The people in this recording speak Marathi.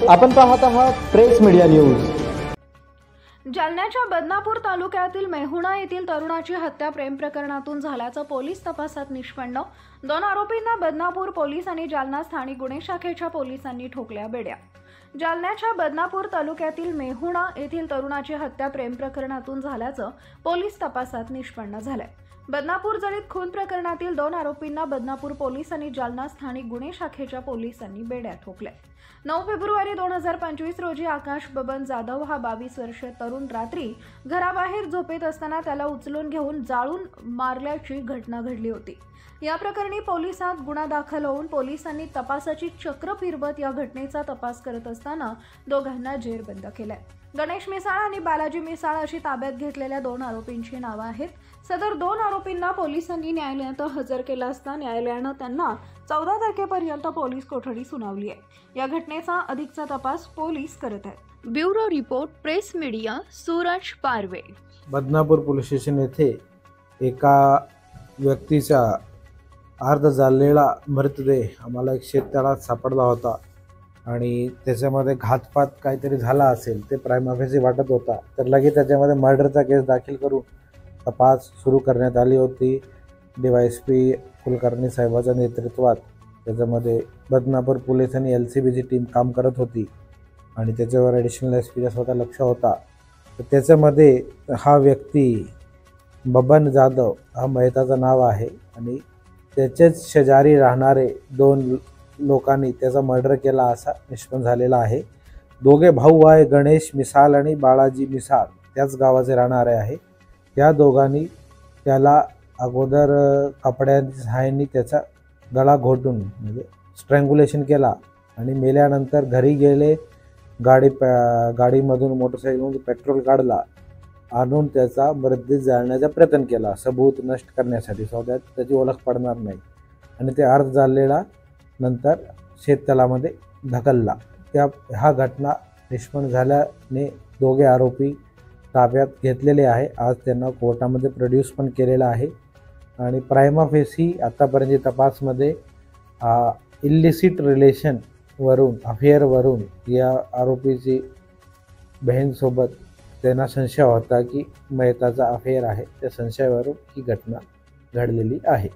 आपण पाहत आहात प्रेस मीडिया न्यूज। जालन्याच्या बदनापूर तालुक्यातील मेहुणा येथील तरुणाची हत्या प्रेम प्रकरणातून झाल्याचं पोलीस तपासात निष्पन्न। 2 आरोपींना बदनापूर पोलीस आणि जालना स्थानिक गुन्हे शाखेच्या पोलिसांनी ठोकल्या बेड्या। जालन्याच्या बदनापूर तालुक्यातील मेहुणा येथील तरुणाची हत्या प्रेम प्रकरणातून झाल्याचं पोलीस तपासात निष्पन्न झालंय। बदनापूर जळीत खून प्रकरणातील 2 आरोपींना बदनापूर पोलीस आणि जालना स्थानिक गुन्हे शाखेच्या पोलिसांनी बेड्या ठोकल्या। 9 फेब्रुवारी 2025 रोजी आकाश बबन जाधव हा 22 वर्षीय तरुण रात्री घराबाहेर झोपेत असताना त्याला उचलून घेऊन जाळून मारल्याची घटना घडली होती। या प्रकरणी पोलिसात गुन्हा दाखल होऊन पोलिसांनी तपासाची चक्र फिरवत या घटनेचा तपास करत असताना दोघांना जेरबंद केलंय। गणेश मिसाळ आणि बालाजी मिसाळ अशी ताब्यात घेतलेल्या 2 आरोपींची नावे आहेत। सदर 2 आरोपींना पोलिसांनी न्यायालयात हजर केलं असता न्यायालयानं त्यांना 14 तारखेपर्यंत पोलीस कोठडी सुनावली आहे। या घटनेचा अधिकचा तपास पोलीस करत आहेत। Bureau report press media Suraj Parve. Badnapur police station येथे एका व्यक्तीचा अर्ध जाळलेला मृतदेह आम्हाला एक शेततळ्यात सापडला होता आणि त्याच्यामध्ये घातपात काहीतरी झाला असेल ते प्राइमा फेसी वाटत होता। तर लगेच त्याच्यामध्ये मर्डरचा केस दाखल करून तपास सुरू करण्यात आली होती। DYSP कुलकर्णी साहेबांच्या नेतृत्वात त्याच्यामध्ये बदनापूर पोलीस आणि LCBची टीम काम करत होती आणि त्याच्यावर ॲडिशनल SPचा स्वतः लक्ष होता। तर त्याच्यामध्ये हा व्यक्ती बबन जाधव हा मयताचं नाव आहे आणि त्याचेच शेजारी राहणारे 2 लोकांनी त्याचा मर्डर केला असा निष्पन्न झालेला आहे। दोघे भाऊ आहे, गणेश मिसाळ आणि बाळाजी मिसाळ, त्याच गावाचे राहणारे आहे। त्या दोघांनी त्याला अगोदर कपड्यांच्या सहाय्याने त्याचा गळा घोटून म्हणजे स्ट्रँग्युलेशन केला आणि मेल्यानंतर घरी गेले। गाडीमधून मोटरसायकलमधून पेट्रोल काढला आणून त्याचा मृतदेह जाळण्याचा प्रयत्न केला सबूत नष्ट करण्यासाठी, सौद्यात त्याची ओळख पडणार नाही आणि ते अर्ध जाळलेला नंतर शेततळ्यामध्ये ढकलला। हा घटना निष्पन्न झाल्याने दोघे आरोपी ताब्यात घेतलेले आहे। आज त्यांना कोर्टामध्ये प्रोड्यूस पण केलेला आहे आणि प्राइमा फेसी आतापर्यंत तपासमध्ये इलिसिट रिलेशनवरून अफेअरवरून या आरोपीची बहीणसोबत त्यांना संशय होता की मयताचा अफेअर आहे। त्या संशयावरून ही घटना घडलेली आहे।